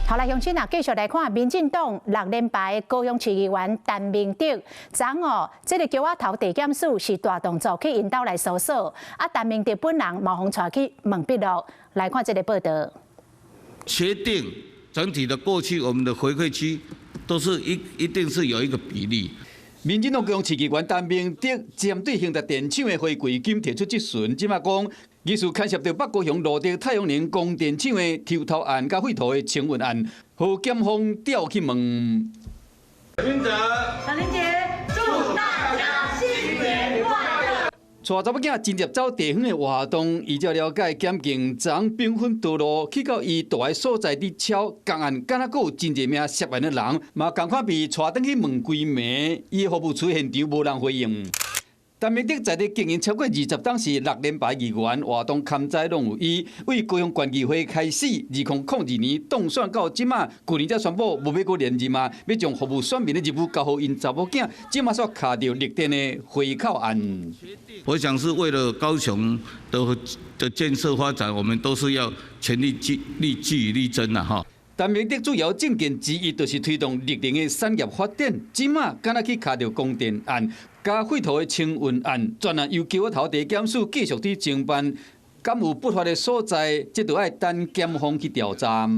好來，鄉親啊，繼續來看民進黨6連敗高雄市議員陳明德，昨哦，這個叫我投地檢署是大動作去引導來搜索，啊，陳明德本人毛紅帶去問筆錄，來看這個報道。確定整體的過去，我們的回饋區都是一定是有一個比例。民進黨高雄市議員陳明德針對興達電廠的回饋金提出質詢，即馬講。疑似牽涉到北高雄羅德太陽能供電廠的抽頭案、甲繪圖的清運案，和檢方調去問。林姐，祝大家新年快樂！帶查某囝進入走地方的活動，依照了解，檢警昨兵分道路去到伊住的所在佇超公案，敢若閣有真濟名涉案的人，嘛共款被帶轉去問規暝，伊的服務處現場無人回應。陳明德在地經營超過20檔是6連敗議員，活動刊載攏有伊。為高雄縣議會開始，2002年當選到即馬，去年才宣布無要閣連任嘛，要將服務選民的任務交予因查某囝，即馬煞卡到綠電的回扣案。我想是為了高雄的建設發展，我們都是要全力據理力爭啊！哈。陳明德主要政見之一，就是推動綠能的產業發展，即馬敢若去卡到供電案。加繪圖的清運案，專案又叫我投地檢署繼續去偵辦，敢有不法的所在，這就要等檢方去調查。